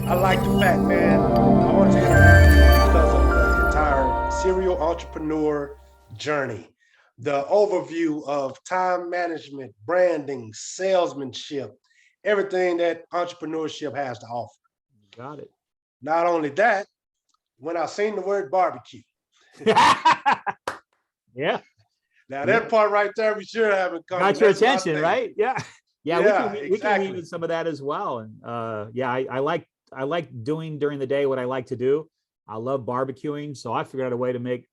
I like the fact, man. I want to introduce you because of the entire serial entrepreneur journey, the overview of time management, branding, salesmanship, everything that entrepreneurship has to offer. Got it. Not only that, when I seen the word barbecue, Yeah. now that part right there, we sure haven't come. Got your attention, right? Yeah. Yeah, Yeah, we can weave exactly. in some of that as well. And yeah, I like doing during the day what I like to do. I love barbecuing, so I figured out a way to make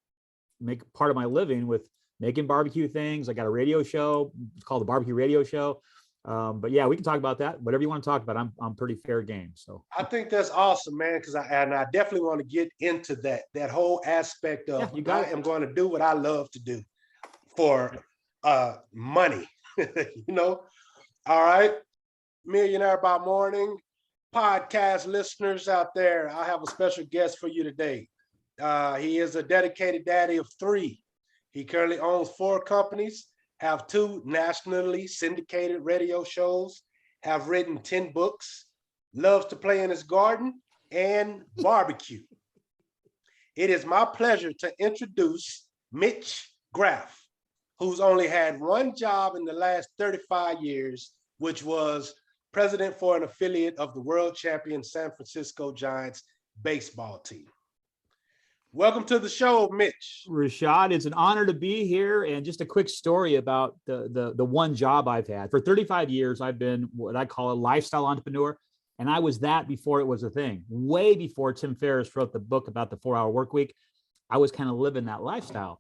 part of my living with making barbecue things. I got a radio show. It's called the Barbecue Radio Show. But yeah, we can talk about that. Whatever you want to talk about, I'm pretty fair game. So I think that's awesome, man, because I definitely want to get into that whole aspect yeah, of you got I it. am going to do what I love to do for money. you know. All right. Millionaire by Morning podcast listeners out there, I have a special guest for you today. He is a dedicated daddy of three. He currently owns four companies, have two nationally syndicated radio shows, have written 10 books, loves to play in his garden and barbecue. It is my pleasure to introduce Mitche Graf, who's only had one job in the last 35 years, which was president for an affiliate of the world champion San Francisco Giants baseball team. Welcome to the show, Mitch. Rashad, it's an honor to be here. And just a quick story about the one job I've had. For 35 years, I've been what I call a lifestyle entrepreneur. And I was that before it was a thing. Way before Tim Ferriss wrote the book about the 4-hour work week, I was kind of living that lifestyle.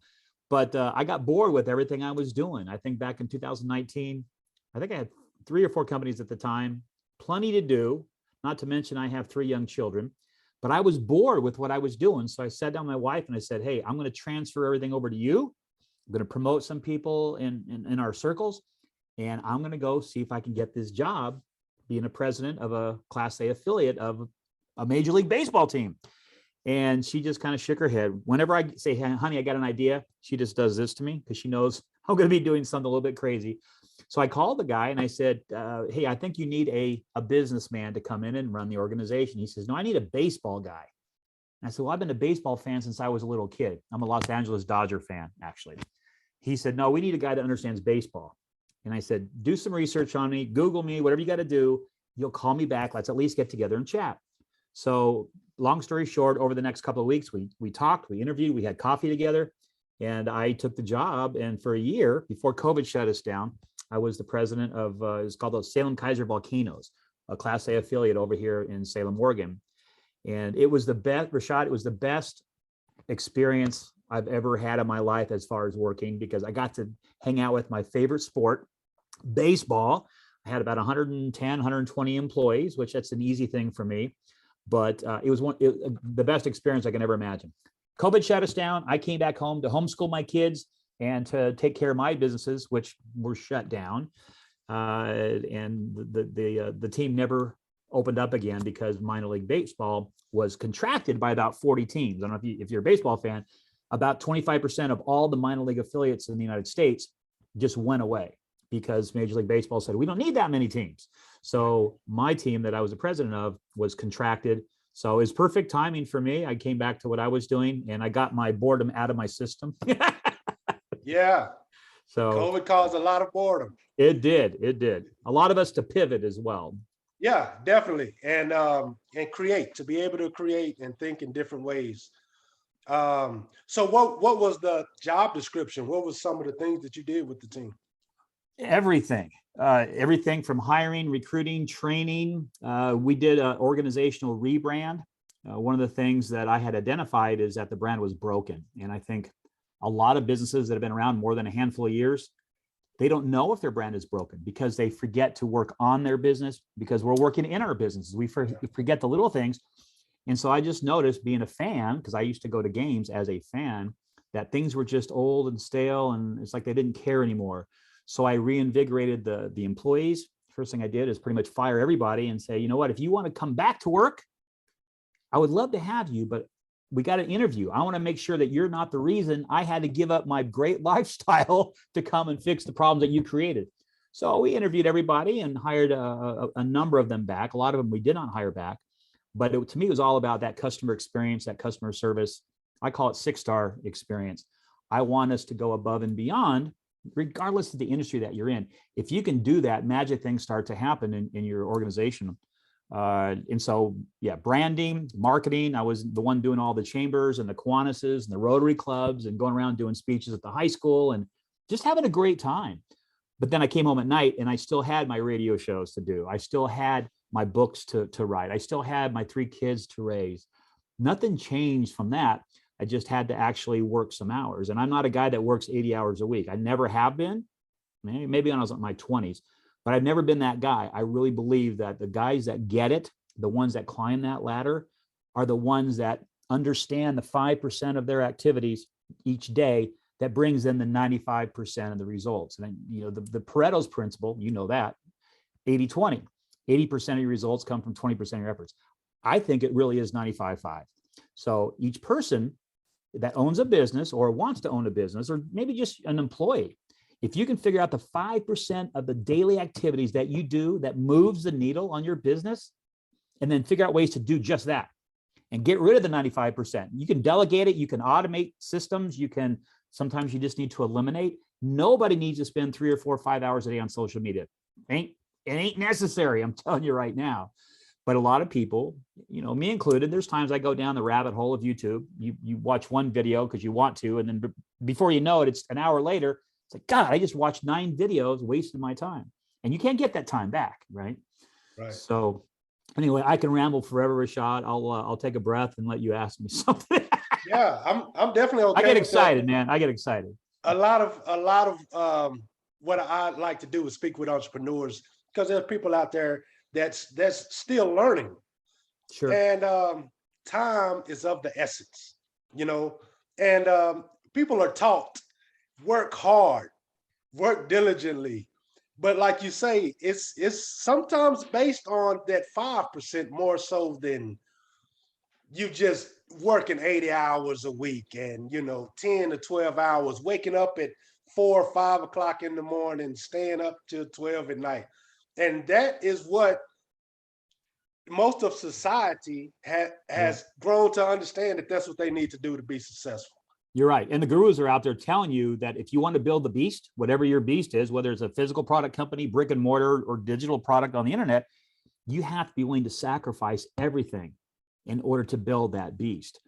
But I got bored with everything I was doing. I think back in 2019, I think I had 3 or 4 companies at the time, plenty to do, not to mention I have 3 young children. But I was bored with what I was doing. So I sat down with my wife and I said, hey, I'm going to transfer everything over to you. I'm going to promote some people in our circles. And I'm going to go see if I can get this job being a president of a Class A affiliate of a Major League Baseball team. And she just kind of shook her head. Whenever I say, hey, honey, I got an idea, she just does this to me because she knows I'm going to be doing something a little bit crazy. So I called the guy and I said, hey, I think you need a businessman to come in and run the organization. He says, no, I need a baseball guy. And I said, well, I've been a baseball fan since I was a little kid. I'm a Los Angeles Dodger fan, actually. He said, no, we need a guy that understands baseball. And I said, do some research on me, Google me, whatever you got to do. You'll call me back. Let's at least get together and chat. So long story short, over the next couple of weeks, we talked, we interviewed, we had coffee together, and I took the job. And for a year before COVID shut us down, I was the president of, it's called the Salem Kaiser Volcanoes, a Class A affiliate over here in Salem, Oregon. And it was the best, Rashad, it was the best experience I've ever had in my life as far as working, because I got to hang out with my favorite sport, baseball. I had about 110, 120 employees, which that's an easy thing for me. But it was the best experience I can ever imagine. COVID shut us down. I came back home to homeschool my kids and to take care of my businesses, which were shut down. And the team never opened up again because minor league baseball was contracted by about 40 teams. I don't know if you're a baseball fan, about 25% of all the minor league affiliates in the United States just went away because Major League Baseball said, we don't need that many teams. So my team that I was the president of was contracted. So it was perfect timing for me. I came back to what I was doing and I got my boredom out of my system. Yeah. So COVID caused a lot of boredom. It did. A lot of us to pivot as well. Yeah, definitely. And create, to be able to create and think in different ways. So what was the job description? What was some of the things that you did with the team? Everything from hiring, recruiting, training. We did an organizational rebrand. One of the things that I had identified is that the brand was broken. And I think a lot of businesses that have been around more than a handful of years, they don't know if their brand is broken because they forget to work on their business, because we're working in our businesses. We forget the little things. And so I just noticed, being a fan, because I used to go to games as a fan, that things were just old and stale, and it's like they didn't care anymore. So I reinvigorated the employees. First thing I did is pretty much fire everybody and say, you know what, if you want to come back to work, I would love to have you, but we got an interview. I want to make sure that you're not the reason I had to give up my great lifestyle to come and fix the problems that you created. So we interviewed everybody and hired a number of them back. A lot of them we did not hire back. But to me, it was all about that customer experience, that customer service. I call it 6-star experience. I want us to go above and beyond, regardless of the industry that you're in. If you can do that, magic things start to happen in your organization. And so, yeah, branding, marketing. I was the one doing all the chambers and the Kiwanuses and the Rotary clubs and going around doing speeches at the high school and just having a great time. But then I came home at night and I still had my radio shows to do. I still had my books to write. I still had my 3 kids to raise. Nothing changed from that. I just had to actually work some hours. And I'm not a guy that works 80 hours a week. I never have been. Maybe when I was in my 20s, but I've never been that guy. I really believe that the guys that get it, the ones that climb that ladder, are the ones that understand the 5% of their activities each day that brings in the 95% of the results. And then, the Pareto's principle, that 80-20, 80% of your results come from 20% of your efforts. I think it really is 95-5. So each person that owns a business or wants to own a business, or maybe just an employee, if you can figure out the 5% of the daily activities that you do that moves the needle on your business, and then figure out ways to do just that and get rid of the 95%. You can delegate it. You can automate systems. Sometimes you just need to eliminate. Nobody needs to spend 3 or 4 or 5 hours a day on social media. It ain't necessary. I'm telling you right now. But a lot of people, me included, there's times I go down the rabbit hole of YouTube. You watch one video because you want to, and then before you know it, it's an hour later. It's like, God, I just watched 9 videos, wasted my time. And you can't get that time back, right? Right. So anyway, I can ramble forever, Rashad. I'll take a breath and let you ask me something. Yeah, I'm definitely okay. I get excited, man. I get excited. A lot of what I like to do is speak with entrepreneurs, because there's people out there that's still learning. Sure. And time is of the essence, and people are taught, work hard, work diligently. But like you say, it's sometimes based on that 5% more so than you just working 80 hours a week and 10 to 12 hours, waking up at 4 or 5 o'clock in the morning, staying up till 12 at night. And that is what most of society has grown to understand, that that's what they need to do to be successful. You're right. And the gurus are out there telling you that if you want to build the beast, whatever your beast is, whether it's a physical product company, brick and mortar, or digital product on the internet, you have to be willing to sacrifice everything in order to build that beast.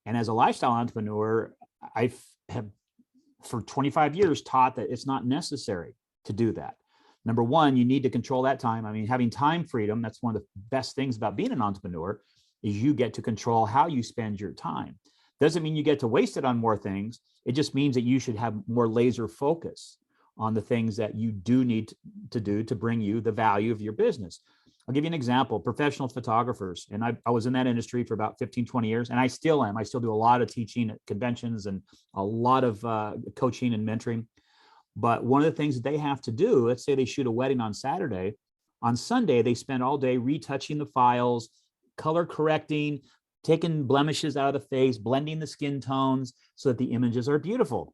And as a lifestyle entrepreneur, I have for 25 years taught that it's not necessary to do that. Number one, you need to control that time. I mean, having time freedom, that's one of the best things about being an entrepreneur, is you get to control how you spend your time. Doesn't mean you get to waste it on more things. It just means that you should have more laser focus on the things that you do need to do to bring you the value of your business. I'll give you an example. Professional photographers, and I was in that industry for about 15, 20 years, and I still am. I still do a lot of teaching at conventions and a lot of coaching and mentoring. But one of the things that they have to do, let's say they shoot a wedding on Saturday, on Sunday, they spend all day retouching the files, color correcting, taking blemishes out of the face, blending the skin tones so that the images are beautiful.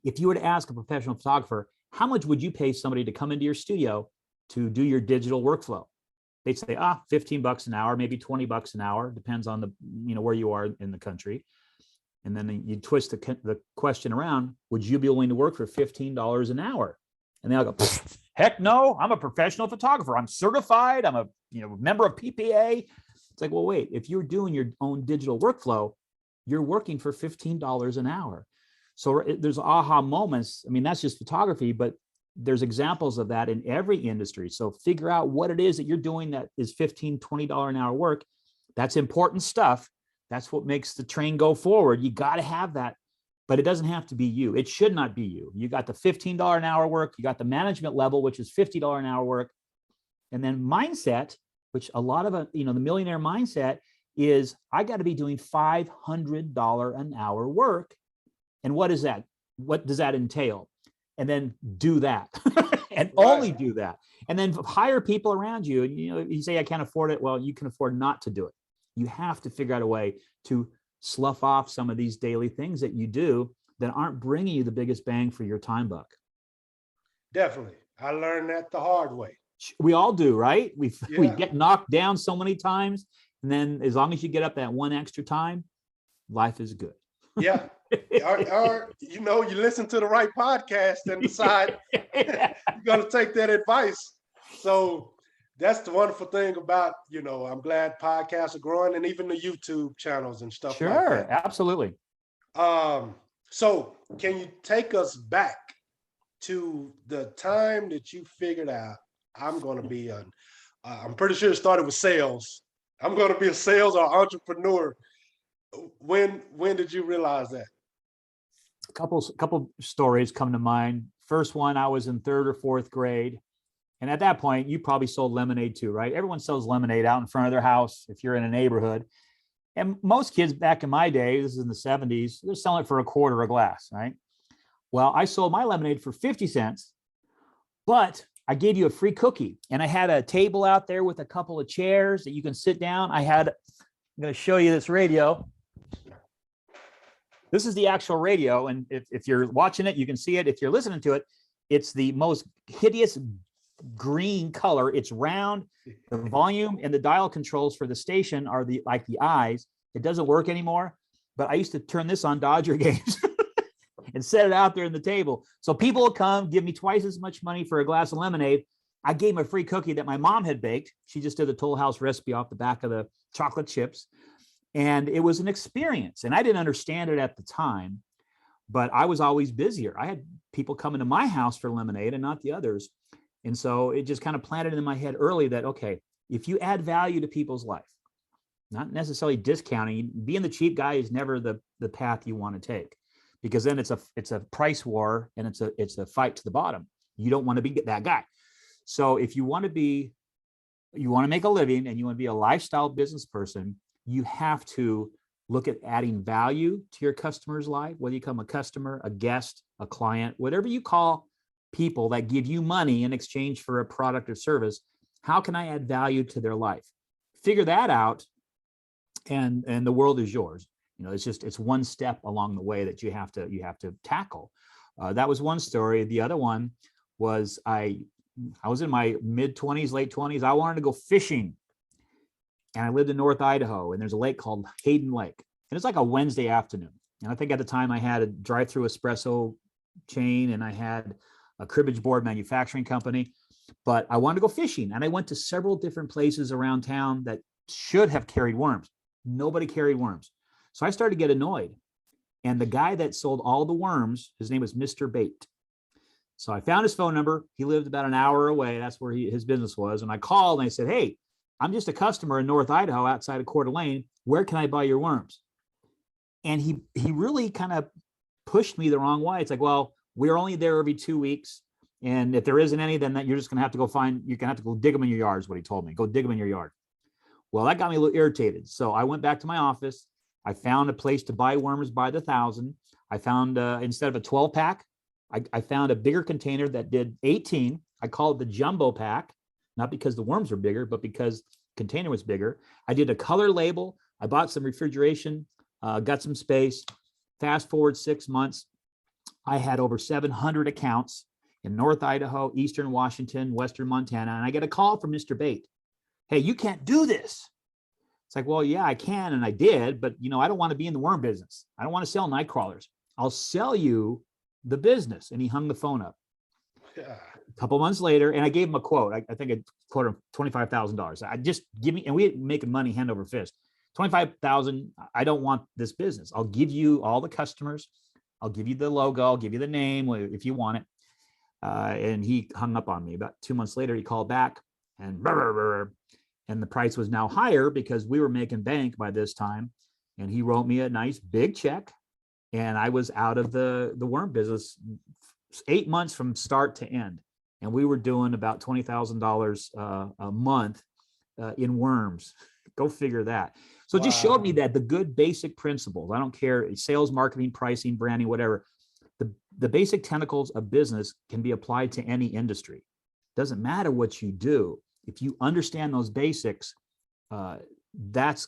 If you were to ask a professional photographer, how much would you pay somebody to come into your studio to do your digital workflow? They'd say, $15 an hour, maybe $20 an hour, depends on where you are in the country. And then you twist the question around, would you be willing to work for $15 an hour? And they'll go, heck no, I'm a professional photographer. I'm certified. I'm a member of PPA. It's like, well, wait, if you're doing your own digital workflow, you're working for $15 an hour. So there's aha moments. I mean, that's just photography, but there's examples of that in every industry. So figure out what it is that you're doing that is $15, $20 an hour work. That's important stuff. That's what makes the train go forward. You got to have that, but it doesn't have to be you. It should not be you. You got the $15 an hour work. You got the management level, which is $50 an hour work. And then mindset, which a lot of, the millionaire mindset is, I got to be doing $500 an hour work. And what is that? What does that entail? And then do that and only do that. And then hire people around you. And, you say, I can't afford it. Well, you can afford not to do it. You have to figure out a way to slough off some of these daily things that you do that aren't bringing you the biggest bang for your time buck. Definitely. I learned that the hard way. We all do, right? We get knocked down so many times. And then as long as you get up that one extra time, life is good. Yeah. Or you know, you listen to the right podcast and decide you're going to take that advice. So that's the wonderful thing about, you know, I'm glad podcasts are growing, and even the YouTube channels and stuff like Sure, that. absolutely. So can you take us back to the time that you figured out I'm going to be I'm pretty sure it started with sales. I'm going to be a sales or entrepreneur. When did you realize that? Couple stories come to mind. First one, I was in 3rd or 4th grade. And at that point, you probably sold lemonade too, right? Everyone sells lemonade out in front of their house if you're in a neighborhood. And most kids back in my day, this is in the 70s, they're selling it for $0.25 a glass, right? Well, I sold my lemonade for 50 cents, but I gave you a free cookie. And I had a table out there with a couple of chairs that you can sit down. I'm going to show you this radio. This is the actual radio. And if you're watching it, you can see it. If you're listening to it, it's the most hideous green color. It's round. The volume and the dial controls for the station are like the eyes. It doesn't work anymore, but I used to turn this on Dodger games and set it out there in the table. So people will come, give me twice as much money for a glass of lemonade. I gave them a free cookie that my mom had baked. She just did the Toll House recipe off the back of the chocolate chips. And it was an experience. And I didn't understand it at the time, but I was always busier. I had people coming to my house for lemonade and not the others. And so it just kind of planted in my head early that, okay, if you add value to people's life, not necessarily discounting, being the cheap guy is never the path you want to take, because then it's a price war and it's a fight to the bottom. You don't want to be that guy. So if you want to make a living and you want to be a lifestyle business person, you have to look at adding value to your customer's life, whether you become a customer, a guest, a client, whatever you call people that give you money in exchange for a product or service. How can I add value to their life? Figure that out, and the world is yours. You know, it's one step along the way that you have to tackle. That was one story. The other one was I was in my mid-20s, late 20s. I wanted to go fishing, and I lived in North Idaho, and there's a lake called Hayden Lake, and it's like a Wednesday afternoon. And I think at the time I had a drive-through espresso chain, and I had a cribbage board manufacturing company, but I wanted to go fishing. And I went to several different places around town that should have carried worms. Nobody carried worms. So I started to get annoyed. And the guy that sold all the worms, his name was Mr. Bait. So I found his phone number. He lived about an hour away. That's where his business was. And I called and I said, hey, I'm just a customer in North Idaho outside of Coeur d'Alene. Where can I buy your worms? And he really kind of pushed me the wrong way. It's like, well, we're only there every 2 weeks. And if there isn't any, then you're just going to have to go you're going to have to go dig them in your yard is what he told me. Go dig them in your yard. Well, that got me a little irritated. So I went back to my office. I found a place to buy worms by the thousand. I found, instead of a 12 pack, I found a bigger container that did 18. I called it the jumbo pack, not because the worms were bigger, but because the container was bigger. I did a color label. I bought some refrigeration, got some space. Fast forward 6 months. I had over 700 accounts in North Idaho, Eastern Washington, Western Montana. And I get a call from Mr. Bait. Hey, you can't do this. It's like, well, yeah, I can. And I did, but I don't want to be in the worm business. I don't want to sell night crawlers. I'll sell you the business. And he hung the phone up. Yeah. A couple months later, and I gave him a quote. I think I quoted him $25,000. I just give me, and we making money hand over fist. 25,000. I don't want this business. I'll give you all the customers. I'll give you the logo. I'll give you the name if you want it. And he hung up on me. About 2 months later, he called back, and the price was now higher because we were making bank by this time. And he wrote me a nice big check, and I was out of the worm business 8 months from start to end. And we were doing about $20,000 a month in worms. Go figure that. So it just showed me that the good basic principles, I don't care, sales, marketing, pricing, branding, whatever, the basic tentacles of business can be applied to any industry. Doesn't matter what you do. If you understand those basics, that's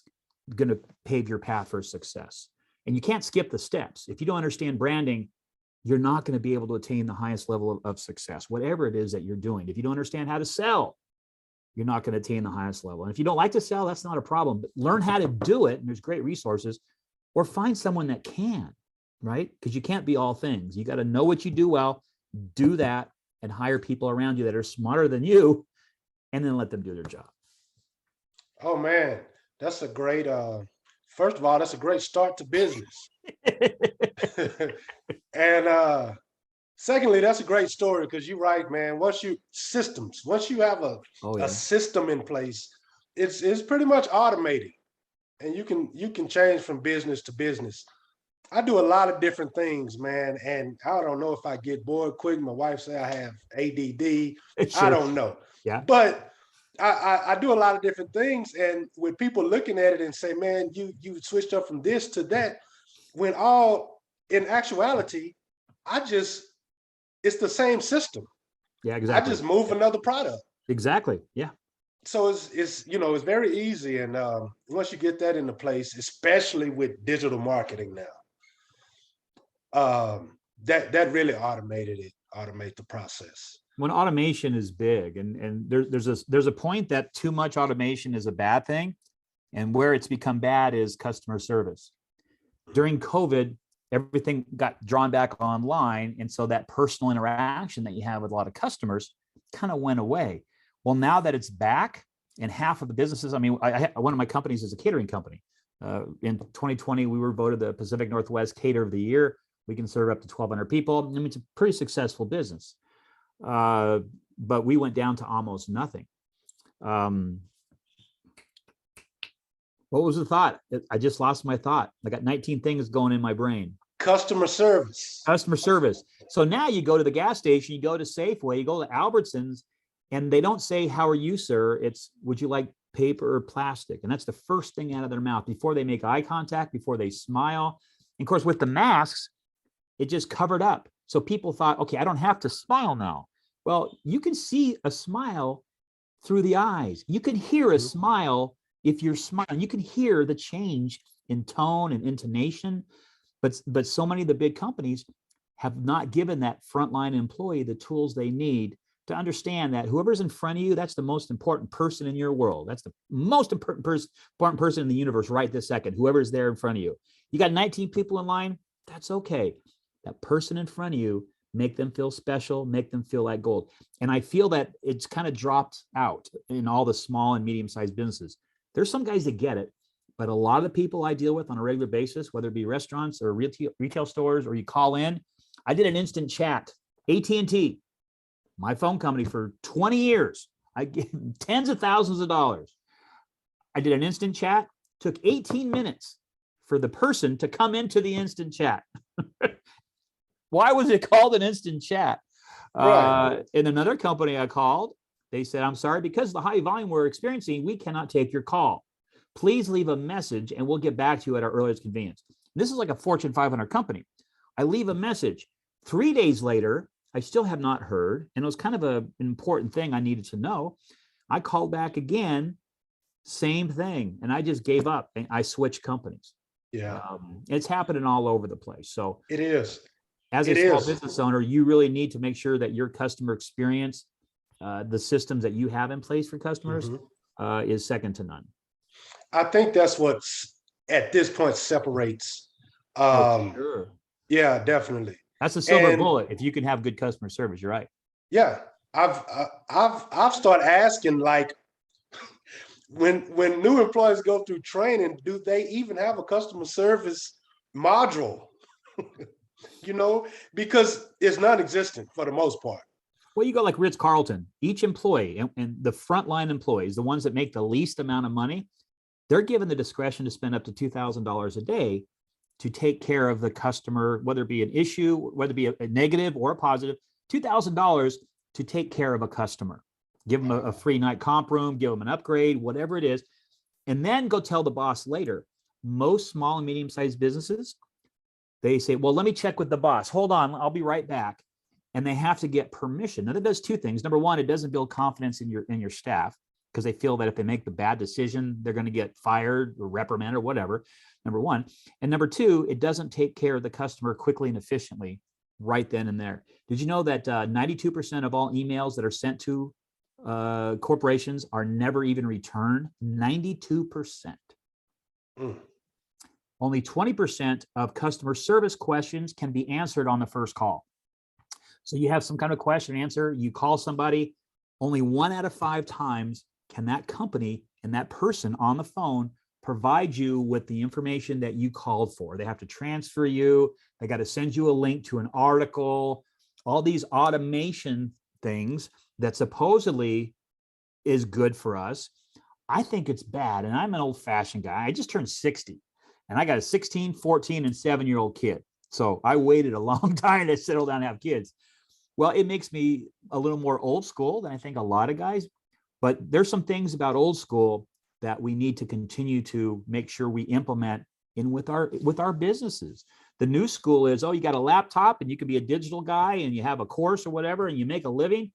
going to pave your path for success. And you can't skip the steps. If you don't understand branding, you're not going to be able to attain the highest level of success, whatever it is that you're doing. If you don't understand how to sell, you're not going to attain the highest level. And if you don't like to sell, that's not a problem, but learn how to do it. And there's great resources, or find someone that can, right? Because you can't be all things. You got to know what you do well, do that, and hire people around you that are smarter than you, and then let them do their job. Oh man, that's a great first of all, that's a great start to business. And secondly, that's a great story because you're right, man. Once you have a system in place, it's pretty much automated, and you can change from business to business. I do a lot of different things, man, and I don't know if I get bored quick. My wife say I have ADD. I Sure. don't know, Yeah. but I do a lot of different things, and with people looking at it and say, "Man, you switched up from this to that," when all in actuality, it's the same system. Yeah, I exactly. just move another product. Exactly. Yeah. So it's very easy, and once you get that into place, especially with digital marketing now, that really automate the process. When automation is big, and there's a point that too much automation is a bad thing, and where it's become bad is customer service. During COVID, everything got drawn back online, and so that personal interaction that you have with a lot of customers kind of went away. Well, now that it's back, and half of the businesses, I mean, one of my companies is a catering company. In 2020, we were voted the Pacific Northwest Caterer of the Year. We can serve up to 1,200 people. I mean, it's a pretty successful business. But we went down to almost nothing. What was the thought? I just lost my thought. I got 19 things going in my brain. Customer service. Customer service. So now you go to the gas station, you go to Safeway, you go to Albertsons, and they don't say, "How are you, sir?" It's, "Would you like paper or plastic?" And that's the first thing out of their mouth before they make eye contact, before they smile. And of course, with the masks, it just covered up. So people thought, okay, I don't have to smile now. Well, you can see a smile through the eyes. You can hear a smile if you're smiling. You can hear the change in tone and intonation. But so many of the big companies have not given that frontline employee the tools they need to understand that whoever's in front of you, that's the most important person in your world. That's the most important person in the universe right this second, whoever's there in front of you. You got 19 people in line, that's okay. That person in front of you, make them feel special, make them feel like gold. And I feel that it's kind of dropped out in all the small and medium-sized businesses. There's some guys that get it, but a lot of the people I deal with on a regular basis, whether it be restaurants or retail stores, or you call in, I did an instant chat, AT&T, my phone company, for 20 years. I gave them tens of thousands of dollars. I did an instant chat, took 18 minutes for the person to come into the instant chat. Why was it called an instant chat? Right. In another company I called, they said, "I'm sorry, because of the high volume we're experiencing, we cannot take your call. Please leave a message and we'll get back to you at our earliest convenience." This is like a Fortune 500 company. I leave a message. 3 days later, I still have not heard, and it was kind of an important thing I needed to know. I called back again, same thing, and I just gave up and I switched companies. Yeah. It's happening all over the place. So It is. as a It small is. business owner, you really need to make sure that your customer experience, the systems that you have in place for customers, is second to none. I think that's what's at this point separates. Sure. Yeah, definitely. That's a silver And bullet. If you can have good customer service, you're right. yeah, I've started asking, like, when new employees go through training, do they even have a customer service module? Because it's non-existent for the most part. Well, you go like Ritz-Carlton, each employee and the frontline employees, the ones that make the least amount of money, they're given the discretion to spend up to $2,000 a day to take care of the customer, whether it be an issue, whether it be a negative or a positive, $2,000 to take care of a customer. Give them a free night comp room, give them an upgrade, whatever it is, and then go tell the boss later. Most small and medium-sized businesses, they say, "Well, let me check with the boss. Hold on, I'll be right back." And they have to get permission. Now, that does two things. Number one, it doesn't build confidence in your staff, because they feel that if they make the bad decision, they're going to get fired or reprimanded or whatever, number one. And number two, it doesn't take care of the customer quickly and efficiently right then and there. Did you know that 92% of all emails that are sent to corporations are never even returned, 92%. Mm. Only 20% of customer service questions can be answered on the first call. So you have some kind of question and answer, you call somebody, only 1 out of 5 times can that company and that person on the phone provide you with the information that you called for. They have to transfer you. They got to send you a link to an article, all these automation things that supposedly is good for us. I think it's bad. And I'm an old fashioned guy. I just turned 60 and I got a 16, 14 and 7-year-old kid. So I waited a long time to settle down and have kids. Well, it makes me a little more old school than I think a lot of guys, but there's some things about old school that we need to continue to make sure we implement in with our businesses. The new school is, oh, you got a laptop and you can be a digital guy and you have a course or whatever and you make a living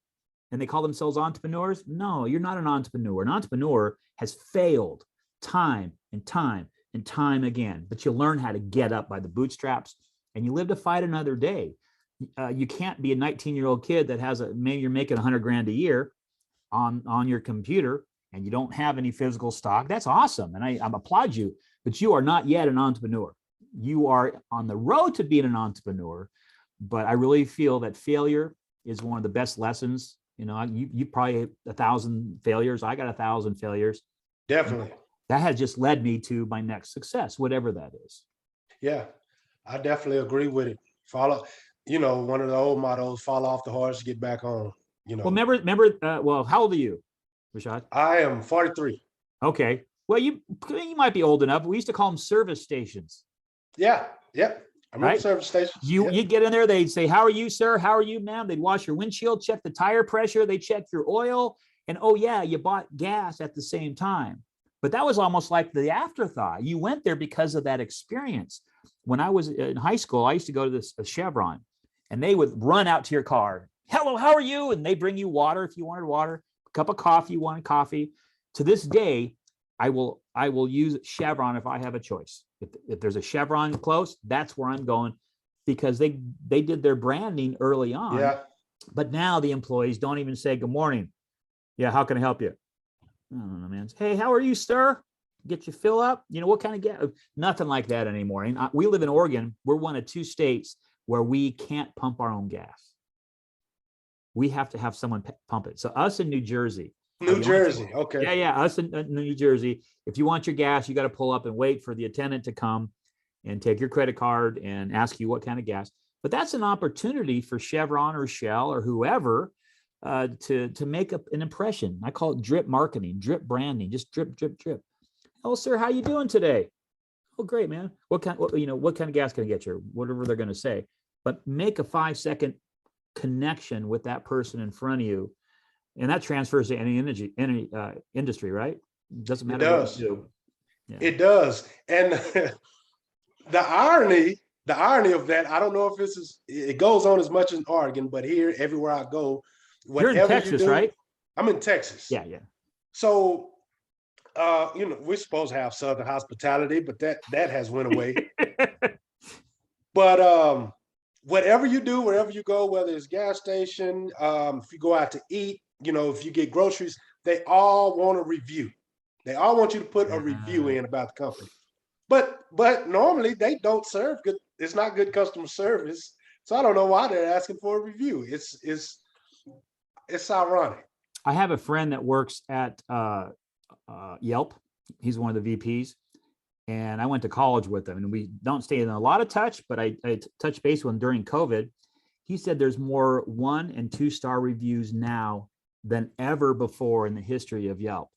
and they call themselves entrepreneurs. No, you're not an entrepreneur. An entrepreneur has failed time and time and time again, but you learn how to get up by the bootstraps and you live to fight another day. You can't be a 19-year-old kid that has maybe you're making 100 grand a year on your computer and you don't have any physical stock. That's awesome. And I applaud you, but you are not yet an entrepreneur. You are on the road to being an entrepreneur, but I really feel that failure is one of the best lessons. You know, you probably have 1,000 failures. I got 1,000 failures. Definitely. That has just led me to my next success, whatever that is. Yeah, I definitely agree with it. Follow, one of the old mottos, fall off the horse, get back on, Well, remember, well, how old are you, Rashad? I am 43. Okay. Well, you might be old enough. We used to call them service stations. Yeah. I remember Right? service stations. You'd get in there, they'd say, how are you, sir? How are you, ma'am? They'd wash your windshield, check the tire pressure, they check your oil, and oh yeah, you bought gas at the same time. But that was almost like the afterthought. You went there because of that experience. When I was in high school, I used to go to this Chevron, and they would run out to your car. Hello, how are you? And they bring you water if you wanted water, a cup of coffee, you wanted coffee. To this day, I will use Chevron if I have a choice. If there's a Chevron close, that's where I'm going, because they did their branding early on. Yeah. But now the employees don't even say good morning. Yeah, how can I help you? I don't know, man. Hey, how are you, sir? Get you fill up? What kind of gas? Nothing like that anymore. And we live in Oregon. We're one of 2 states where we can't pump our own gas. We have to have someone pump it. So us in New Jersey. New Jersey. Okay. Yeah. Us in New Jersey. If you want your gas, you got to pull up and wait for the attendant to come and take your credit card and ask you what kind of gas. But that's an opportunity for Chevron or Shell or whoever to make up an impression. I call it drip marketing, drip branding, just drip, drip, drip. Oh, sir, how you doing today? Oh, great, man. What kind of gas can I get you? Whatever they're going to say. But make a 5-second connection with that person in front of you. And that transfers to any industry, right? Doesn't matter what you do. Yeah. It does. And the irony of that, I don't know if it goes on as much in Oregon, but here, everywhere I go, you're in Texas, right? I'm in Texas. Yeah. So, we're supposed to have Southern hospitality, but that has went away. But whatever you do, wherever you go, whether it's gas station, if you go out to eat, if you get groceries, they all want a review. They all want you to put a review in about the company. But normally they don't serve good. It's not good customer service. So I don't know why they're asking for a review. It's ironic. I have a friend that works at Yelp. He's one of the VPs. And I went to college with him, and we don't stay in a lot of touch, but I touched base with him during COVID. He said there's more 1- and 2-star reviews now than ever before in the history of Yelp.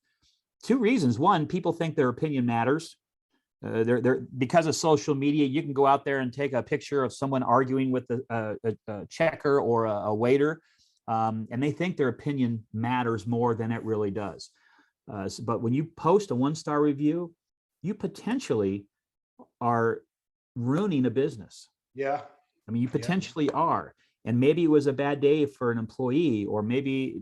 2 reasons. One, people think their opinion matters. They're because of social media, you can go out there and take a picture of someone arguing with a checker or a waiter, and they think their opinion matters more than it really does. But when you post a 1-star review, you potentially are ruining a business. Yeah. I mean, you potentially are. And maybe it was a bad day for an employee, or maybe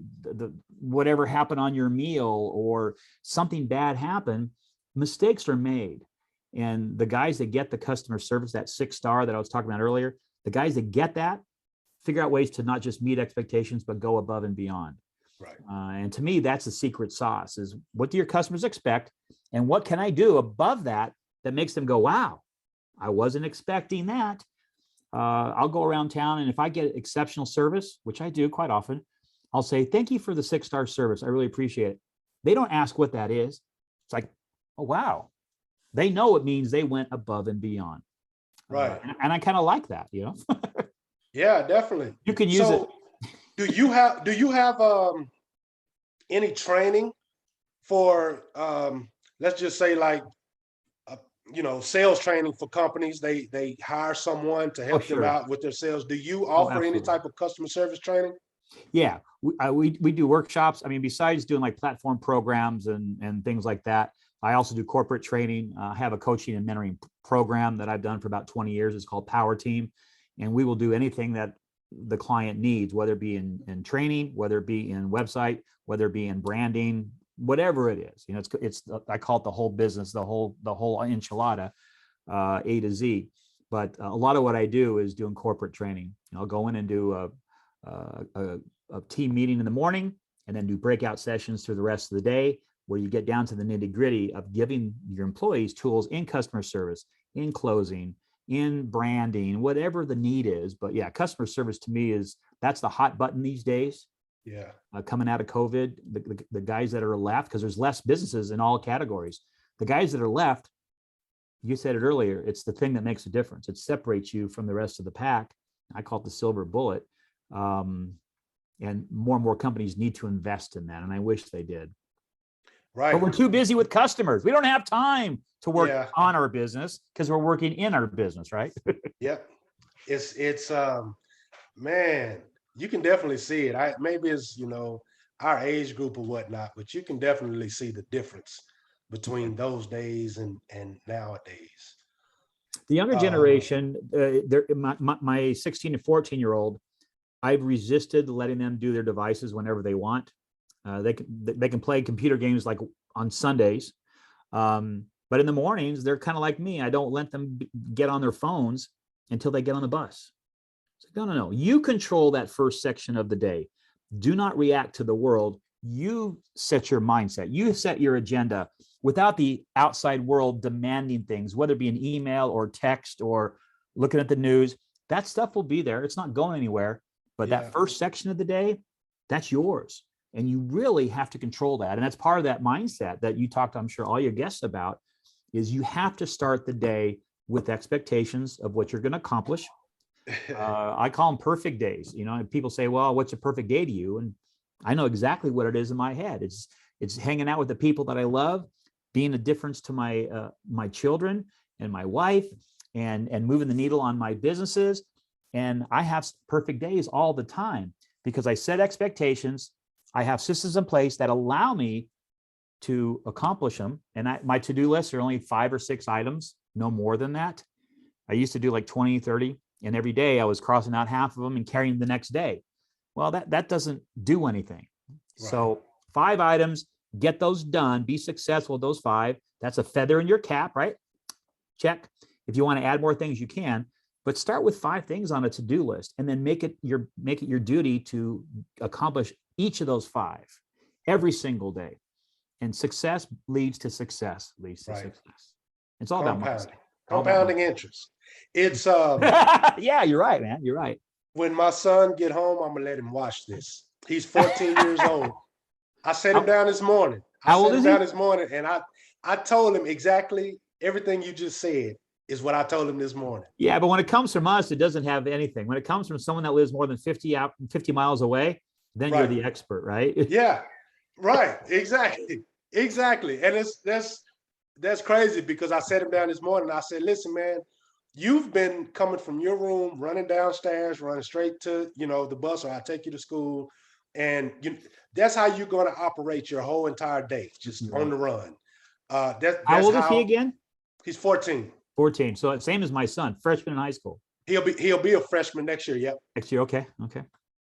whatever happened on your meal or something bad happened. Mistakes are made. And the guys that get the customer service, that 6-star that I was talking about earlier, the guys that get that figure out ways to not just meet expectations, but go above and beyond. Right. And to me, that's the secret sauce: is what do your customers expect, and what can I do above that that makes them go, "Wow, I wasn't expecting that." I'll go around town, and if I get exceptional service, which I do quite often, I'll say, "Thank you for the 6-star service. I really appreciate it." They don't ask what that is. It's like, "Oh, wow." They know it means they went above and beyond. Right. And I kind of like that, you know. Yeah, definitely. You can use it. So do you have any training for let's just say like sales training for companies? They hire someone to help them Sure. out with their sales. Do you Oh, offer any absolutely. type of customer service training? Yeah, we do workshops. I mean, besides doing like platform programs and things like that, I also do corporate training. I have a coaching and mentoring program that I've done for about 20 years. It's called Power Team, and we will do anything that the client needs, whether it be in training, whether it be in website, whether it be in branding, whatever it is. You know, it's I call it the whole business, the whole enchilada, A to Z. But a lot of what I do is doing corporate training. I'll go in and do a team meeting in the morning, and then do breakout sessions through the rest of the day, where you get down to the nitty gritty of giving your employees tools in customer service, in closing, in branding, whatever the need is. But yeah, customer service to me that's the hot button these days. Yeah. Coming out of COVID, the guys that are left, because there's less businesses in all categories. The guys that are left, you said it earlier, it's the thing that makes a difference. It separates you from the rest of the pack. I call it the silver bullet. And more companies need to invest in that. And I wish they did. Right. But we're too busy with customers. We don't have time to work Yeah. on our business because we're working in our business, right? Yep. It's man, you can definitely see it. Maybe it's our age group or whatnot, but you can definitely see the difference between those days and nowadays. The younger generation, my 16 to 14-year-old, I've resisted letting them do their devices whenever they want. They can play computer games like on Sundays, but in the mornings they're kind of like me. I don't let them get on their phones until they get on the bus. It's like, no. You control that first section of the day. Do not react to the world. You set your mindset. You set your agenda without the outside world demanding things, whether it be an email or text or looking at the news. That stuff will be there. It's not going anywhere. But that first section of the day, that's yours. And you really have to control that. And that's part of that mindset that you talked, I'm sure, all your guests about, is you have to start the day with expectations of what you're going to accomplish. I call them perfect days. And people say, well, what's a perfect day to you? And I know exactly what it is in my head. It's hanging out with the people that I love, being a difference to my children and my wife, and moving the needle on my businesses. And I have perfect days all the time because I set expectations. I have systems in place that allow me to accomplish them. And my to-do lists are only 5 or 6 items, no more than that. I used to do like 20, 30, and every day I was crossing out half of them and carrying the next day. Well, that doesn't do anything. Right. So 5 items, get those done, be successful with those 5. That's a feather in your cap, right? Check. If you want to add more things, you can. But start with 5 things on a to-do list, and then make it your duty to accomplish each of those 5 every single day. And success leads to success, success. It's all about mindset. Compounding interest. It's yeah, you're right, man. You're right. When my son get home, I'm gonna let him watch this. He's 14 years old. I set him down this morning. How old is he? And I told him exactly everything you just said. Is what I told him this morning. Yeah, but when it comes from us, it doesn't have anything. When it comes from someone that lives more than 50 miles away, then you're the expert, right? Yeah, right. Exactly. And that's crazy because I sat him down this morning. I said, listen, man, you've been coming from your room, running downstairs, running straight to, the bus, or I take you to school. And that's how you're going to operate your whole entire day, just on the run. That's how old is he again? He's 14. 14. So same as my son, freshman in high school. He'll be a freshman next year. Yep. Next year. Okay.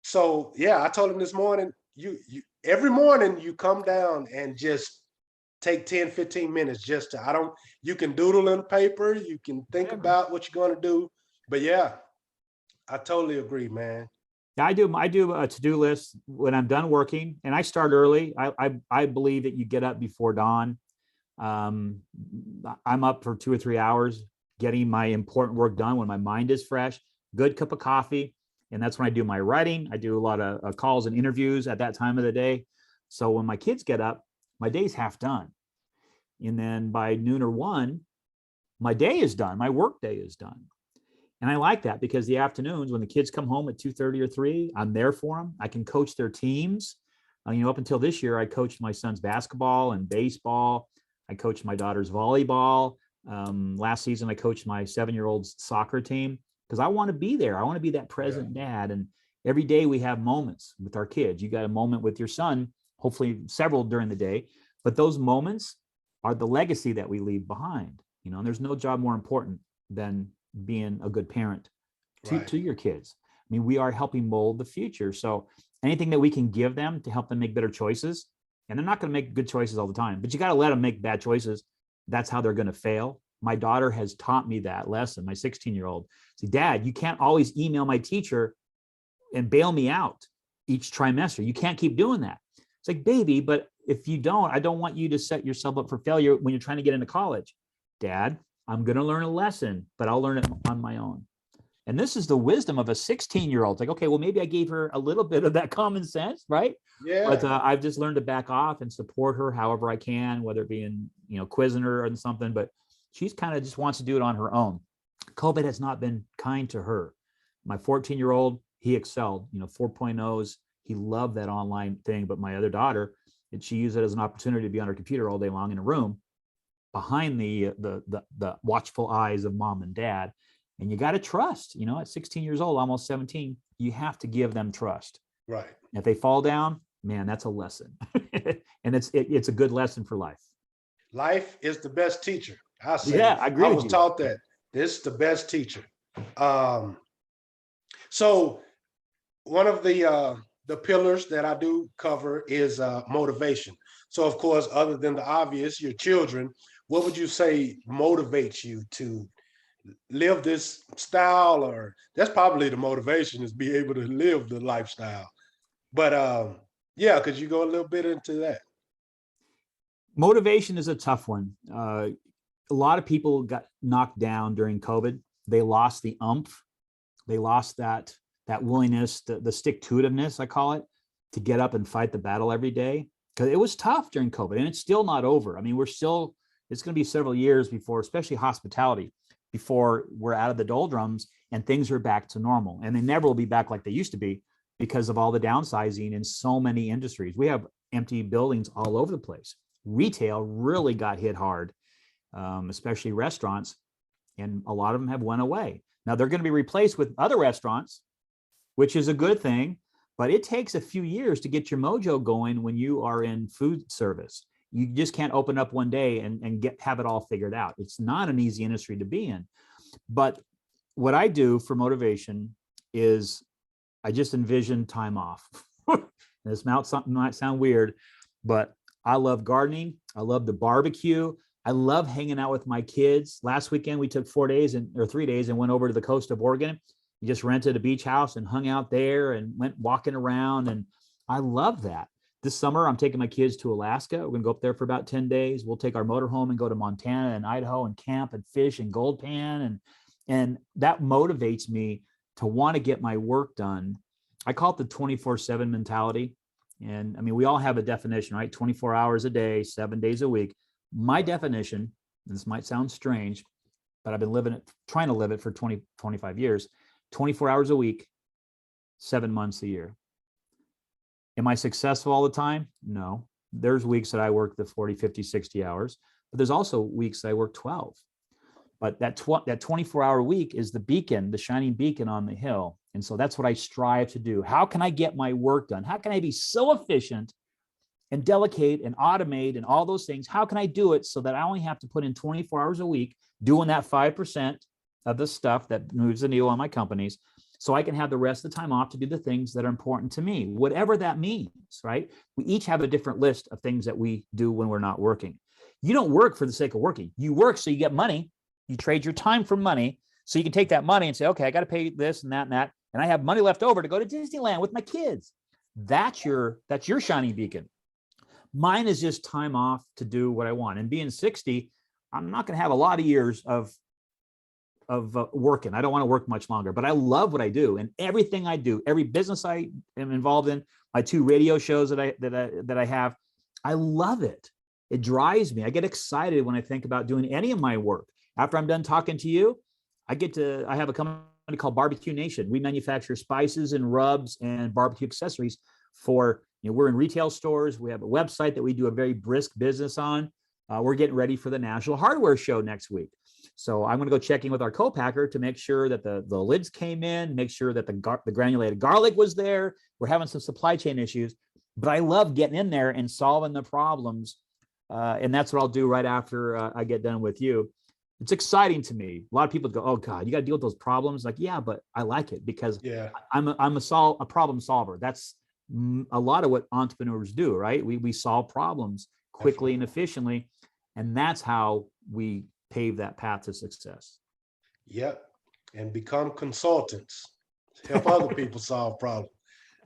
So yeah, I told him this morning, you every morning you come down and just take 10, 15 minutes you can doodle in paper, you can think about what you're going to do. But yeah, I totally agree, man. Yeah, I do a to-do list when I'm done working, and I start early. I believe that you get up before dawn. Um, I'm up for 2 or 3 hours getting my important work done when my mind is fresh. Good cup of coffee, and that's when I do my writing. I do a lot of calls and interviews at that time of the day. So when my kids get up, my day's half done, and then by noon or one, my day is done. My work day is done. And I like that because the afternoons when the kids come home at 2:30 or 3, I'm there for them. I can coach their teams. Up until this year, I coached my son's basketball and baseball. I coached my daughter's volleyball. Last season, I coached my 7-year-old's soccer team because I want to be there. I want to be that present dad. And every day we have moments with our kids. You got a moment with your son, hopefully several during the day, but those moments are the legacy that we leave behind. And there's no job more important than being a good parent to your kids. I mean, we are helping mold the future. So anything that we can give them to help them make better choices, and they're not going to make good choices all the time, but you got to let them make bad choices. That's how they're going to fail. My daughter has taught me that lesson. My 16-year-old said, Dad, you can't always email my teacher and bail me out each trimester. You can't keep doing that. It's like, baby, but if you don't, I don't want you to set yourself up for failure when you're trying to get into college. Dad, I'm going to learn a lesson, but I'll learn it on my own. And this is the wisdom of a 16-year-old. It's like, okay, well, maybe I gave her a little bit of that common sense, right? Yeah. But I've just learned to back off and support her however I can, whether it be in, quizzing her and something, but she's kind of just wants to do it on her own. COVID has not been kind to her. My 14-year-old, he excelled, 4.0s. He loved that online thing. But my other daughter, she used it as an opportunity to be on her computer all day long in a room behind the watchful eyes of mom and dad. And you got to trust, at 16 years old, almost 17, you have to give them trust. Right. If they fall down, man, that's a lesson. And it's a good lesson for life. Life is the best teacher. I say, yeah, I agree. I was taught that this is the best teacher. So one of the pillars that I do cover is motivation. So of course, other than the obvious, your children, what would you say motivates you to live this style? Or that's probably the motivation, is be able to live the lifestyle. But yeah, could you go a little bit into that? Motivation is a tough one. A lot of people got knocked down during COVID. They lost the umph. They lost that willingness, the stick-to-itiveness, I call it, to get up and fight the battle every day. Because it was tough during COVID, and it's still not over. I mean, it's going to be several years before, especially hospitality, before we're out of the doldrums and things are back to normal. And they never will be back like they used to be because of all the downsizing in so many industries. We have empty buildings all over the place. Retail really got hit hard, especially restaurants, and a lot of them have went away. Now they're going to be replaced with other restaurants, which is a good thing, but it takes a few years to get your mojo going when you are in food service. You just can't open up one day and have it all figured out. It's not an easy industry to be in. But what I do for motivation is I just envision time off. This might sound weird, but I love gardening. I love the barbecue. I love hanging out with my kids. Last weekend, we took 3 days and went over to the coast of Oregon. We just rented a beach house and hung out there and went walking around. And I love that. This summer, I'm taking my kids to Alaska. We're going to go up there for about 10 days. We'll take our motorhome and go to Montana and Idaho and camp and fish and gold pan. And that motivates me to want to get my work done. I call it the 24/7 mentality. And I mean, we all have a definition, right? 24 hours a day, 7 days a week. My definition, this might sound strange, but I've been trying to live it for 25 years, 24 hours a week, 7 months a year. Am I successful all the time? No. There's weeks that I work the 40, 50, 60 hours, but there's also weeks that I work 12. But that 24-hour week is the beacon, the shining beacon on the hill. And so that's what I strive to do. How can I get my work done? How can I be so efficient and delegate and automate and all those things? How can I do it so that I only have to put in 24 hours a week doing that 5% of the stuff that moves the needle on my companies, so I can have the rest of the time off to do the things that are important to me, whatever that means, right? We each have a different list of things that we do when we're not working. You don't work for the sake of working. You work so you get money. You trade your time for money, so you can take that money and say, okay, I got to pay this and that, and I have money left over to go to Disneyland with my kids. That's your shining beacon. Mine is just time off to do what I want. And being 60, I'm not going to have a lot of years of working. I don't want to work much longer, but I love what I do, and everything I do, every business I am involved in, my 2 radio shows that I have, I love it. It drives me. I get excited when I think about doing any of my work. After I'm done talking to you, I have a company called Barbecue Nation. We manufacture spices and rubs and barbecue accessories for, we're in retail stores. We have a website that we do a very brisk business on. We're getting ready for the National Hardware Show next week. So I'm going to go check in with our co-packer to make sure that the lids came in, make sure that the granulated garlic was there. We're having some supply chain issues, but I love getting in there and solving the problems. And that's what I'll do right after I get done with you. It's exciting to me. A lot of people go, "Oh God, you got to deal with those problems." Like, yeah, but I like it because I'm a problem solver. That's a lot of what entrepreneurs do, right? We solve problems quickly and efficiently, and that's how we pave that path to success. Yep. And become consultants. Help other people solve problems.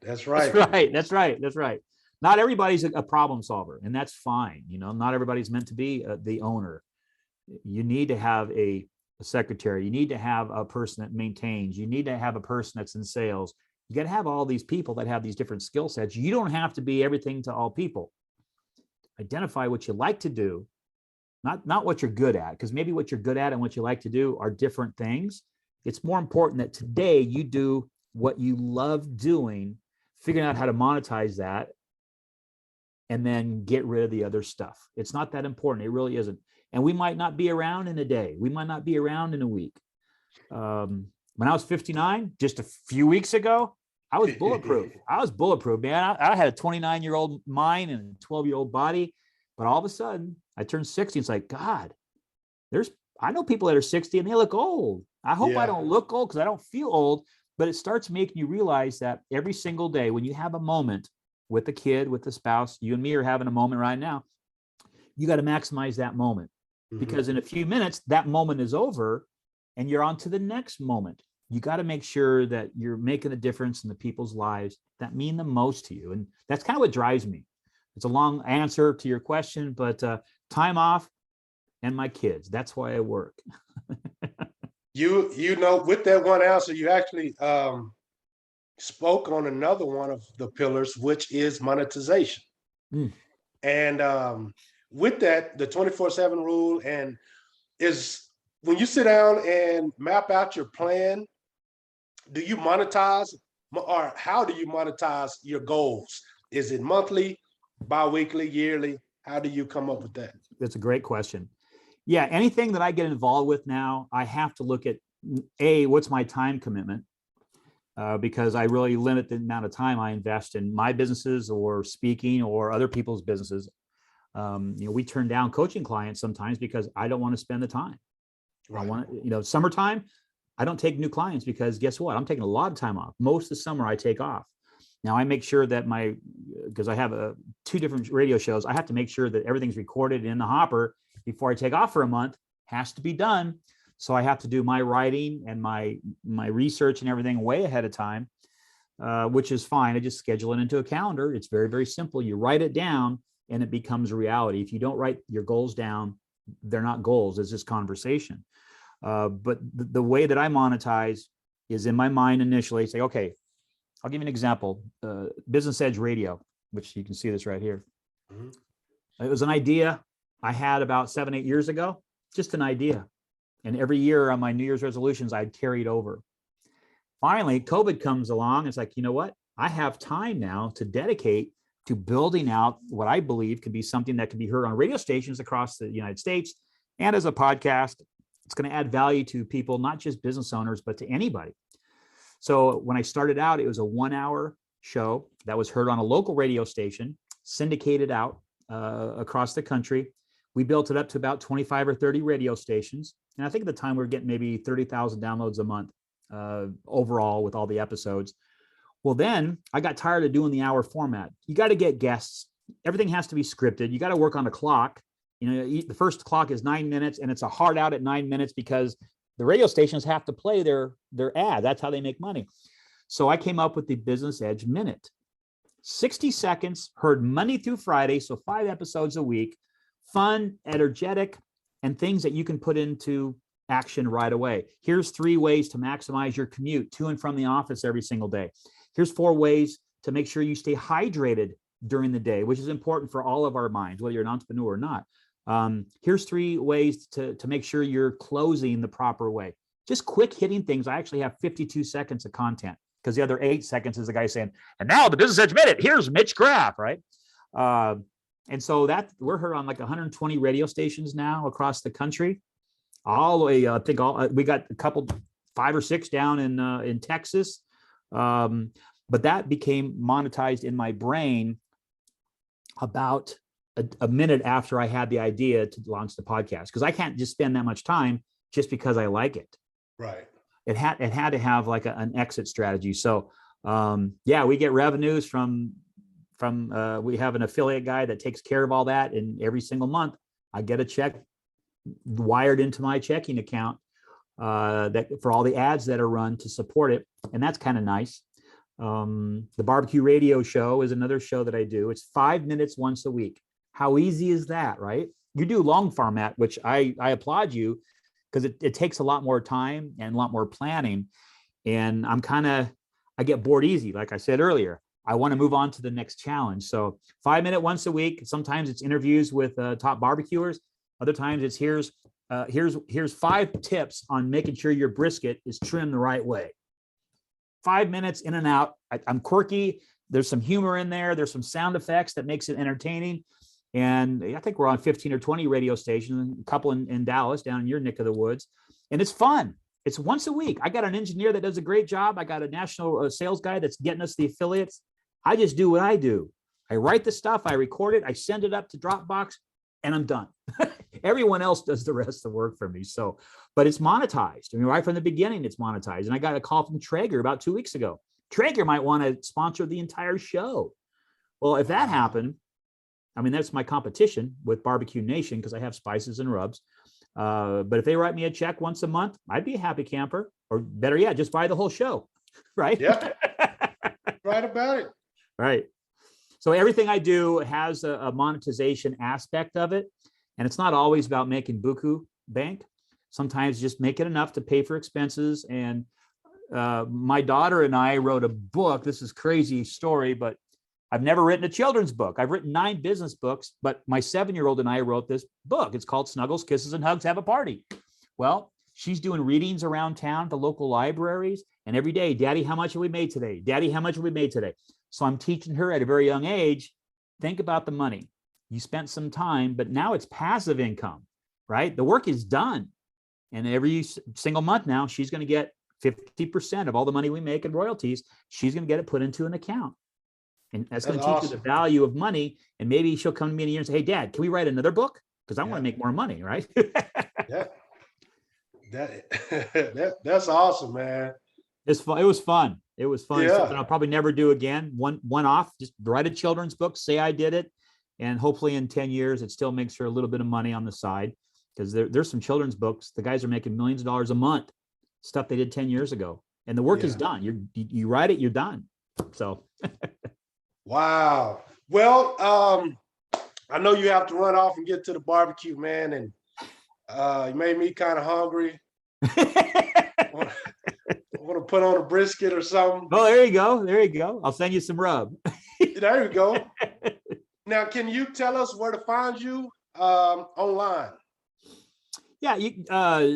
That's right. That's right. Not everybody's a problem solver, and that's fine. Not everybody's meant to be the owner. You need to have a secretary. You need to have a person that maintains. You need to have a person that's in sales. You got to have all these people that have these different skill sets. You don't have to be everything to all people. Identify what you like to do, not what you're good at, because maybe what you're good at and what you like to do are different things. It's more important that today you do what you love doing, figuring out how to monetize that, and then get rid of the other stuff. It's not that important. It really isn't. And we might not be around in a day. We might not be around in a week. When I was 59, just a few weeks ago, I was bulletproof. Man. I had a 29-year-old mind and a 12-year-old body. But all of a sudden, I turned 60. It's like, God, I know people that are 60 and they look old. I hope I don't look old because I don't feel old. But it starts making you realize that every single day when you have a moment with a kid, with a spouse, you and me are having a moment right now, you got to maximize that moment. Because in a few minutes, that moment is over and you're on to the next moment. You got to make sure that you're making a difference in the people's lives that mean the most to you. And that's kind of what drives me. It's a long answer to your question, but time off and my kids. That's why I work. With that one answer, you actually spoke on another one of the pillars, which is monetization. And with that, the 24/7 rule, and is when you sit down and map out your plan, do you monetize, or how do you monetize your goals? Is it monthly, bi-weekly, yearly? How do you come up with that? That's a great question. Yeah, anything that I get involved with now, I have to look at what's my time commitment, because I really limit the amount of time I invest in my businesses or speaking or other people's businesses. We turn down coaching clients sometimes because I don't want to spend the time. Right. I want summertime, I don't take new clients because guess what? I'm taking a lot of time off. Most of the summer I take off. Now I make sure that because I have 2 different radio shows, I have to make sure that everything's recorded in the hopper before I take off for a month. Has to be done. So I have to do my writing and my research and everything way ahead of time, which is fine. I just schedule it into a calendar. It's very, very simple. You write it down and it becomes a reality. If you don't write your goals down, they're not goals. It's just conversation. But the way that I monetize is in my mind initially say, okay, I'll give you an example. Business Edge Radio, which you can see this right here. It was an idea I had about 7-8 years ago, just an idea. And every year on my New Year's resolutions, I'd carried over. Finally, COVID comes along. It's like, you know what? I have time now to dedicate to building out what I believe could be something that can be heard on radio stations across the United States and as a podcast. It's going to add value to people, not just business owners, but to anybody. So when I started out, it was a 1-hour show that was heard on a local radio station, syndicated out across the country. We built it up to about 25 or 30 radio stations. And I think at the time we were getting maybe 30,000 downloads a month overall with all the episodes. Well, then I got tired of doing the hour format. You got to get guests. Everything has to be scripted. You got to work on a clock. The first clock is 9 minutes and it's a hard out at 9 minutes because the radio stations have to play their ad. That's how they make money. So I came up with the Business Edge Minute. 60 seconds, heard Monday through Friday, so 5 episodes a week, fun, energetic, and things that you can put into action right away. Here's 3 ways to maximize your commute to and from the office every single day. Here's 4 ways to make sure you stay hydrated during the day, which is important for all of our minds, whether you're an entrepreneur or not. Here's 3 ways to make sure you're closing the proper way. Just quick hitting things. I actually have 52 seconds of content because the other 8 seconds is the guy saying, and now the Business Edge Minute, here's Mitche Graf, right? And so that we're heard on like 120 radio stations now across the country. All the way, I think we got a couple, 5 or 6 down in Texas. But that became monetized in my brain about a minute after I had the idea to launch the podcast, because I can't just spend that much time just because I like it. Right. It had to have like an exit strategy. So yeah, we get revenues from we have an affiliate guy that takes care of all that, and every single month I get a check wired into my checking account that for all the ads that are run to support it, and that's kind of nice. The barbecue radio show is another show that I do. It's 5 minutes once a week. How easy is that, right? You do long format, which I applaud you, because it takes a lot more time and a lot more planning. And I get bored easy. Like I said earlier, I want to move on to the next challenge. So 5 minute once a week. Sometimes it's interviews with top barbecuers. Other times it's here's 5 tips on making sure your brisket is trimmed the right way. 5 minutes in and out. I'm quirky. There's some humor in there. There's some sound effects that makes it entertaining. And I think we're on 15 or 20 radio stations, a couple in Dallas, down in your neck of the woods. And it's fun. It's once a week. I got an engineer that does a great job. I got a national sales guy that's getting us the affiliates. I just do what I do. I write the stuff, I record it, I send it up to Dropbox, and I'm done. Everyone else does the rest of the work for me. So, but it's monetized. I mean, right from the beginning, it's monetized. And I got a call from Traeger about 2 weeks ago. Traeger might want to sponsor the entire show. Well, if that happened, I mean, that's my competition with Barbecue Nation because I have spices and rubs. But if they write me a check once a month, I'd be a happy camper. Or better yet, just buy the whole show, right? Yeah, right about it. Right. So everything I do has a monetization aspect of it. And it's not always about making buku bank. Sometimes just make it enough to pay for expenses. And my daughter and I wrote a book. This is a crazy story, but I've never written a children's book. I've written 9 business books, but my 7-year-old and I wrote this book. It's called Snuggles, Kisses, and Hugs, Have a Party. Well, she's doing readings around town at the local libraries. And every day, Daddy, how much have we made today? Daddy, how much have we made today? So I'm teaching her at a very young age, think about the money. You spent some time, but now it's passive income, right? The work is done. And every single month now, she's going to get 50% of all the money we make in royalties. She's going to get it put into an account. And that's going to teach her the value of money. And maybe she'll come to me in a year and say, hey, Dad, can we write another book? Because I want to make more money, right? Yeah. That's awesome, man. It was fun. It was fun. Yeah. Something I'll probably never do again. One off, just write a children's book, say I did it. And hopefully in 10 years, it still makes her a little bit of money on the side. Because there's some children's books. The guys are making millions of dollars a month, stuff they did 10 years ago. And the work is done. You write it, you're done. So. Wow. Well, I know you have to run off and get to the barbecue, man. And you made me kind of hungry. I want to put on a brisket or something. Oh, there you go. There you go. I'll send you some rub. There you go. Now, can you tell us where to find you online? Yeah,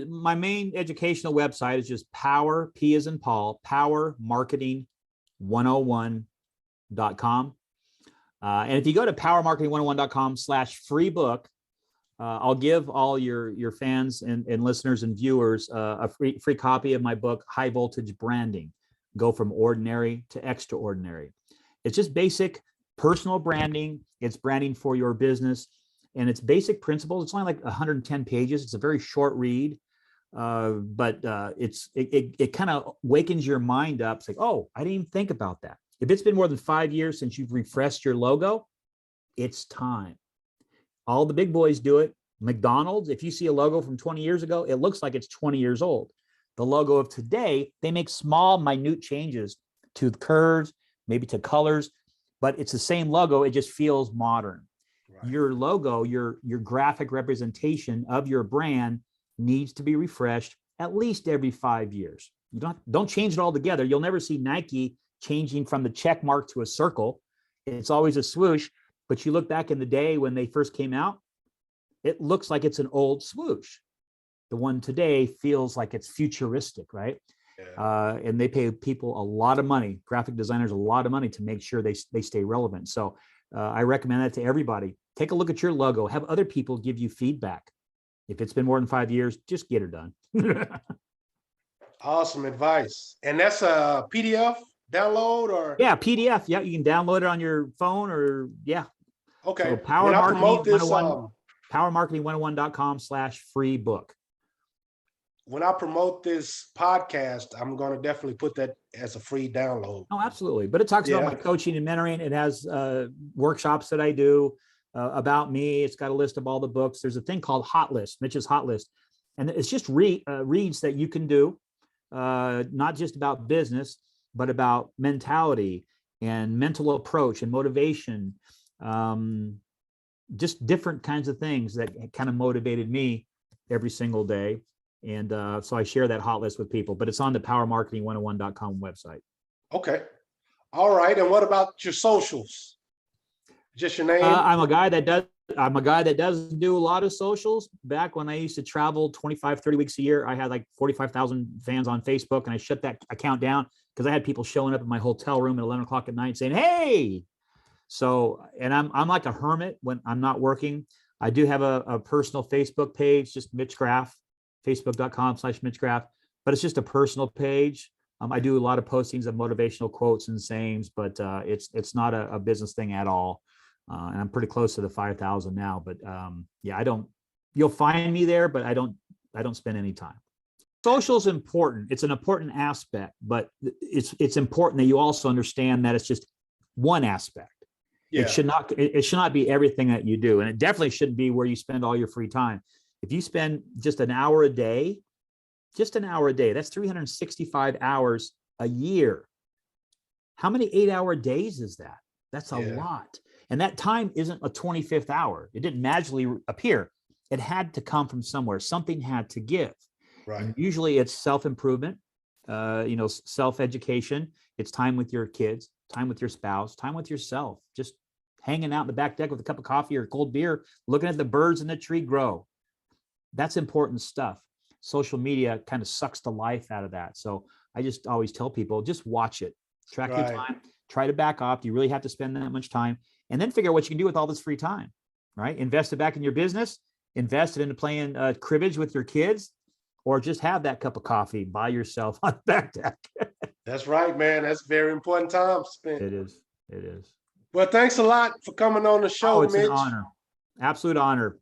my main educational website is just Power, P as in Paul, powermarketing101.com. And if you go to powermarketing101.com/free book, I'll give all your fans and listeners and viewers a free copy of my book, High Voltage Branding, Go from Ordinary to Extraordinary. It's just basic personal branding. It's branding for your business. And it's basic principles. It's only like 110 pages. It's a very short read, but it kind of wakens your mind up. It's like, oh, I didn't even think about that. If it's been more than 5 years since you've refreshed your logo, it's time. All the big boys do it. McDonald's, if you see a logo from 20 years ago, it looks like it's 20 years old. The logo of today, they make small, minute changes to the curves, maybe to colors, but it's the same logo. It just feels modern. Right. Your logo, your graphic representation of your brand needs to be refreshed at least every 5 years. You don't change it all together. You'll never see Nike changing from the check mark to a circle. It's always a swoosh. But you look back in the day when they first came out, it looks like it's an old swoosh. The one today feels like it's futuristic, right? Yeah. And they pay people a lot of money, graphic designers a lot of money to make sure they stay relevant. So I recommend that to everybody. Take a look at your logo. Have other people give you feedback. If it's been more than 5 years, just get her done. Awesome advice. And that's a PDF download or? Yeah, PDF. Yeah, you can download it on your phone or yeah. Okay. So powermarketing101.com/free book. When I promote this podcast, I'm going to definitely put that as a free download. Oh, absolutely. But it talks about my coaching and mentoring. It has workshops that I do about me. It's got a list of all the books. There's a thing called Hot List, Mitche's Hot List. And it's just reads that you can do, not just about business, but about mentality and mental approach and motivation, just different kinds of things that kind of motivated me every single day. And so I share that hot list with people, but it's on the powermarketing101.com website. Okay. All right. And what about your socials? Just your name? I'm a guy that does do a lot of socials. Back when I used to travel 25, 30 weeks a year, I had like 45,000 fans on Facebook, and I shut that account down because I had people showing up at my hotel room at 11 o'clock at night saying, hey. So, and I'm like a hermit when I'm not working. I do have a personal Facebook page, just Mitche Graf, facebook.com/Mitche Graf, but it's just a personal page. I do a lot of postings of motivational quotes and sayings, but it's not a business thing at all. And I'm pretty close to the 5,000 now, but yeah, you'll find me there, but I don't spend any time. Social is important. It's an important aspect, but it's important that you also understand that it's just one aspect. Yeah. It should not be everything that you do. And it definitely shouldn't be where you spend all your free time. If you spend just an hour a day, that's 365 hours a year. How many 8-hour days is that? That's a lot. And that time isn't a 25th hour. It didn't magically appear. It had to come from somewhere. Something had to give. Right. And usually it's self-improvement, self-education. It's time with your kids, time with your spouse, time with yourself, just hanging out in the back deck with a cup of coffee or cold beer, looking at the birds in the tree grow. That's important stuff. Social media kind of sucks the life out of that. So I just always tell people, just watch it, track your time, try to back off. Do you really have to spend that much time? And then figure out what you can do with all this free time, right? Invest it back in your business, invest it into playing cribbage with your kids, or just have that cup of coffee by yourself on the back deck. That's right, man. That's very important time spent. It is. It is. Well, thanks a lot for coming on the show, Mitch. It's an honor. Absolute honor.